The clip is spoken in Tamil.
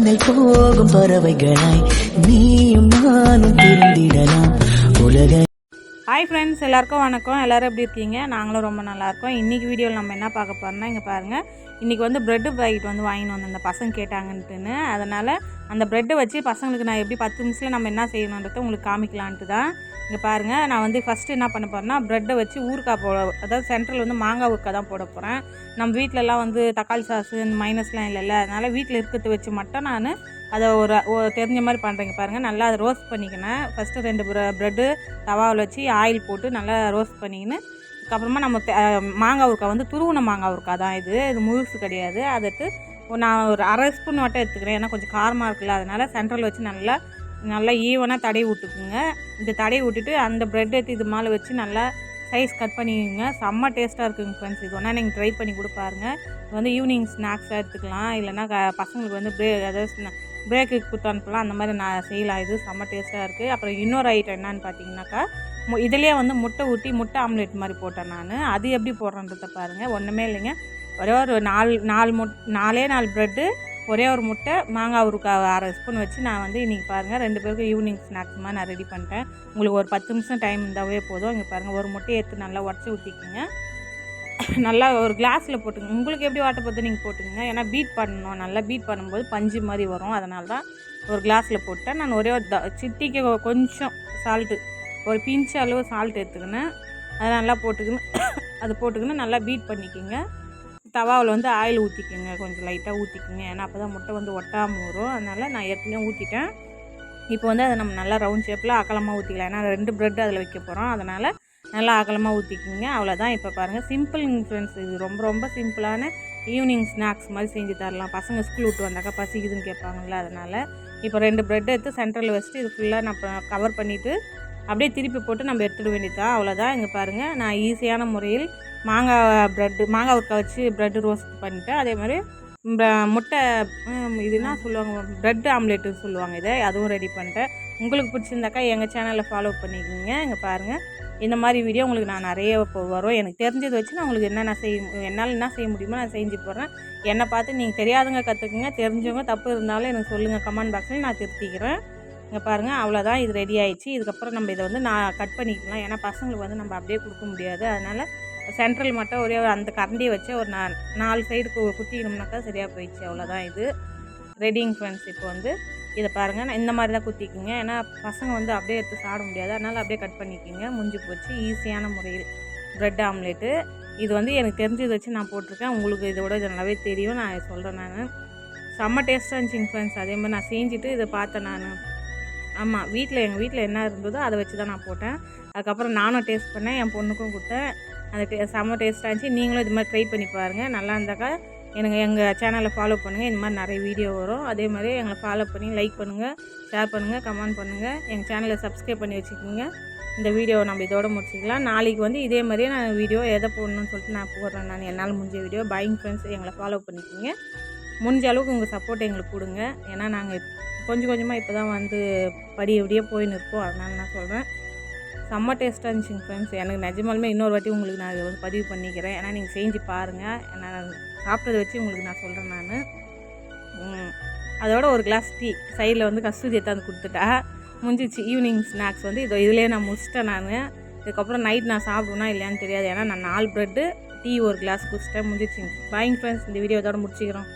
விண்ணை போகும் பறவைகளாய் நீயும் நானும் பிரிந்திடலாம் உலக. ஹாய் ஃப்ரெண்ட்ஸ், எல்லாருக்கும் வணக்கம். எல்லோரும் எப்படி இருக்கீங்க? நாங்களும் ரொம்ப நல்லாயிருக்கோம். இன்றைக்கி வீடியோவில் நம்ம என்ன பார்க்க போகிறோம்னா, இங்கே பாருங்கள், இன்றைக்கி வந்து ப்ரெட்டு பாக்கெட் வந்து வாங்கின்னு வந்தேன் அந்த பசங்க கேட்டாங்கன்ட்டுன்னு. அதனால் அந்த ப்ரெட்டை வச்சு பசங்களுக்கு நான் எப்படி 10 நிமிஷத்தில் நம்ம என்ன செய்யணுன்றதை உங்களுக்கு காமிக்கலான்ட்டு தான். இங்கே பாருங்கள், நான் வந்து ஃபஸ்ட்டு என்ன பண்ண போகிறேன்னா, ப்ரெட்டை வச்சு ஊறுக்காய் அதாவது சென்ட்ரல் வந்து மாங்காய் ஊறுக்காய் தான் போட போகிறேன். நம்ம வீட்டிலலாம் வந்து தக்காளி சாஸு இந்த மைனஸ்லாம் இல்லைல்ல, அதனால் வீட்டில் இருக்கிறத வச்சு மட்டும் நான் அதை தெரிஞ்ச மாதிரி பண்ணுறேங்க. பாருங்கள், நல்லா அதை ரோஸ்ட் பண்ணிக்கினேன். ஃபஸ்ட்டு 2 ப்ரெட்டு தவாவில் வச்சு ஆயில் போட்டு நல்லா ரோஸ்ட் பண்ணிக்கின்னு, அதுக்கப்புறமா நம்ம மாங்காய் ஊறுக்காய் வந்து துருவின மாங்காய் ஊறுக்காய் தான் இது முழுசு கிடையாது. அதை எடுத்து நான் ஒரு 1/2 ஸ்பூன் மட்டும் எடுத்துக்கிறேன், ஏன்னா கொஞ்சம் காரமாக இருக்குல்ல. அதனால் சென்ட்ரல் வச்சு நல்லா ஈவனாக தடவி விட்டுக்குங்க. இந்த தடவி விட்டுட்டு அந்த ப்ரெட் எடுத்து இது மேலே வச்சு நல்லா சைஸ் கட் பண்ணிக்கோங்க. செம்ம டேஸ்ட்டாக இருக்குங்க ஃப்ரெண்ட்ஸ். இது ஒன்றா நீங்கள் ட்ரை பண்ணி கூட பாருங்கள். இது வந்து ஈவினிங் ஸ்நாக்ஸாக எடுத்துக்கலாம், இல்லைனா பசங்களுக்கு வந்து அதாவது பிரேக்குக்கு கொடுத்து அனுப்பலாம். அந்த மாதிரி நான் செய்யலாம். இது செம்ம டேஸ்ட்டாக இருக்குது. அப்புறம் இன்னொரு ஐட்டம் என்னன்னு பார்த்தீங்கன்னாக்கா, இதிலே வந்து முட்டை ஊற்றி முட்டை ஆம்லேட் மாதிரி போட்டேன் நான். அது எப்படி போடுறன்றதை பாருங்கள். ஒன்றுமே இல்லைங்க, ஒரே ஒரு 4 ப்ரெட்டு, ஒரே ஒரு முட்டை, மாங்காய் ஊறுக்காய் 1/2 ஸ்பூன் வச்சு நான் வந்து இன்றைக்கி பாருங்கள் 2 பேருக்கும் ஈவினிங் ஸ்நாக்ஸ் மாதிரி நான் ரெடி பண்ணிட்டேன். உங்களுக்கு ஒரு 10 நிமிஷம் டைம் இருந்தாவே போதும். இங்கே பாருங்கள், ஒரு முட்டையை எடுத்து நல்லா உடச்சி ஊற்றிக்குங்க. நல்லா ஒரு கிளாஸில் போட்டுங்க. உங்களுக்கு எப்படி வாட்டர் போட்டு நீங்கள் போட்டுங்க, ஏன்னா பீட் பண்ணணும். நல்லா பீட் பண்ணும்போது பஞ்சு மாதிரி வரும். அதனால தான் ஒரு கிளாஸில் போட்டேன். நான் ஒரே ஒரு சிட்டிக்கு கொஞ்சம் சால்ட்டு, ஒரு பிஞ்ச் அளவு சால்ட் எடுத்துக்கினேன். அதை நல்லா போட்டுக்கின்னு நல்லா பீட் பண்ணிக்கோங்க. தவாவில் வந்து ஆயில் ஊற்றிக்குங்க, கொஞ்சம் லைட்டாக ஊற்றிக்குங்க, ஏன்னா அப்போ தான் முட்டை வந்து ஒட்டாமல் வரும். அதனால் நான் ஏற்கனவே ஊற்றிட்டேன். இப்போ வந்து அதை நம்ம நல்லா ரவுண்ட் ஷேப்பில் அகலமாக ஊற்றிக்கலாம், ஏன்னா 2 ப்ரெட் அதில் வைக்க போகிறோம். அதனால் நல்லா அகலமாக ஊற்றிக்குங்க. அவ்வளோதான். இப்போ பாருங்கள், சிம்பிள் ஃப்ரெண்ட்ஸ். இது ரொம்ப ரொம்ப சிம்பிளான ஈவினிங் ஸ்நாக்ஸ் மாதிரி செஞ்சு தரலாம். பசங்க ஸ்கூல் விட்டு வந்தாக்கா பசிக்குதுன்னு கேட்பாங்கள்ல, அதனால் இப்போ 2 ப்ரெட் எடுத்து சென்டரில் வச்சுட்டு இது ஃபுல்லாக நம்ம கவர் பண்ணிவிட்டு அப்படியே திருப்பி போட்டு நம்ம எடுத்துட வேண்டியதான். அவ்வளோதான். இங்கே பாருங்கள், நான் ஈஸியான முறையில் மாங்காய் ஊறுக்காய் வச்சு ப்ரெட்டு ரோஸ்ட் பண்ணிவிட்டேன். அதே மாதிரி முட்டை இதுனா சொல்லுவாங்க, ப்ரெட் ஆம்லேட்டு சொல்லுவாங்க இதை, அதுவும் ரெடி பண்ணிட்டேன். உங்களுக்கு பிடிச்சிருந்தாக்கா எங்கள் சேனலில் ஃபாலோ பண்ணிக்கோங்க. இங்கே பாருங்கள், இந்த மாதிரி வீடியோ உங்களுக்கு நான் நிறைய இப்போ வரும். எனக்கு தெரிஞ்சதை வச்சு நான் உங்களுக்கு என்னால் என்ன செய்ய முடியுமோ நான் செஞ்சு போடுறேன். என்னை பார்த்து நீங்கள் தெரியாதவங்க கற்றுக்குங்க, தெரிஞ்சவங்க தப்பு இருந்தாலும் எனக்கு சொல்லுங்கள், கமெண்ட் பாக்ஸில் நான் திருத்திக்கிறேன். இங்கே பாருங்கள், அவ்வளோதான். இது ரெடி ஆகிடுச்சு. இதுக்கப்புறம் நம்ம இதை வந்து நான் கட் பண்ணிக்கலாம், ஏன்னா பசங்களுக்கு வந்து நம்ம அப்படியே கொடுக்க முடியாது. அதனால் சென்ட்ரல் மட்டும் ஒரே அந்த கரண்டியை வச்சு ஒரு 4 சைடு குத்திக்கணும்னாக்கா சரியாக போயிடுச்சு. அவ்வளோதான். இது ரெடிங் ஃப்ரெண்ட்ஸ். இப்போ வந்து இதை பாருங்கள், நான் இந்த மாதிரி தான் குத்திக்குங்க, ஏன்னா பசங்க வந்து அப்படியே எடுத்து சாப்பிட முடியாது. அதனால் அப்படியே கட் பண்ணிக்கோங்க. முடிஞ்சு போச்சு. ஈஸியான முறையில் ப்ரெட் ஆம்லேட்டு. இது வந்து எனக்கு தெரிஞ்சதை வச்சு நான் போட்டிருக்கேன். உங்களுக்கு இதோட இது நல்லாவே தெரியும், நான் சொல்கிறேன். நான் செம்ம டேஸ்ட்டாக இருந்துச்சிங்க ஃப்ரெண்ட்ஸ். அதே மாதிரி நான் செஞ்சுட்டு இதை பார்த்தேன் நான். ஆமாம், எங்கள் வீட்டில் என்ன இருந்ததோ அதை வச்சு தான் நான் போட்டேன். அதுக்கப்புறம் நானும் டேஸ்ட் பண்ணேன், என் பொண்ணுக்கும் கொடுத்தேன். அந்த செம்ம டேஸ்ட்டாக இருந்துச்சு. நீங்களும் இது மாதிரி ட்ரை பண்ணி பாருங்கள். நல்லா இருந்தாக்கா எங்கள் சேனலை ஃபாலோ பண்ணுங்கள். இந்த மாதிரி நிறைய வீடியோ வரும். அதே மாதிரி எங்களை ஃபாலோ பண்ணி லைக் பண்ணுங்கள், ஷேர் பண்ணுங்கள், கமெண்ட் பண்ணுங்கள். எங்கள் சேனலை சப்ஸ்கிரைப் பண்ணி வச்சுக்கோங்க. இந்த வீடியோவை நம்ம இதோட முடிச்சிக்கலாம். நாளைக்கு வந்து இதே மாதிரியே நான் வீடியோ எதை போடணும்னு சொல்லிட்டு நான் போடுறேன். நான் என்னால் முடிஞ்ச வீடியோ. பையிங் ஃப்ரெண்ட்ஸ், எங்களை ஃபாலோ பண்ணிக்கோங்க. முடிஞ்ச அளவுக்கு உங்கள் சப்போர்ட் எங்களுக்கு கொடுங்க, ஏன்னா நாங்கள் கொஞ்சம் கொஞ்சமாக இப்போ தான் வந்து படியே போயின்னு இருக்கோம். அதனால நான் சொல்கிறேன், செம்ம டேஸ்ட்டாக இருந்துச்சுங்க ஃப்ரெண்ட்ஸ். எனக்கு நிஜமாலுமே இன்னொரு வாட்டி உங்களுக்கு நான் வந்து பதிவு பண்ணிக்கிறேன், ஏன்னா நீங்கள் செஞ்சு பாருங்கள். நான் சாப்பிட்டதை வச்சு உங்களுக்கு நான் சொல்கிறேன். நான் அதோட ஒரு கிளாஸ் டீ சைடில் வந்து கஸ்தூரி எடுத்தாந்து கொடுத்துட்டா முடிஞ்சிச்சு. ஈவினிங் ஸ்நாக்ஸ் வந்து இதிலே நான் முடிச்சிட்டேன். நான் இதுக்கப்புறம் நைட் நான் சாப்பிடுவேனா இல்லையான்னு தெரியாது, ஏன்னா நான் 4 ப்ரெட்டு டீ ஒரு கிளாஸ் குடிச்சிட்டேன். முடிஞ்சிச்சிங்க. பாயிங் ஃப்ரெண்ட்ஸ். இந்த வீடியோ இதோட முடிச்சிக்கிறோம்.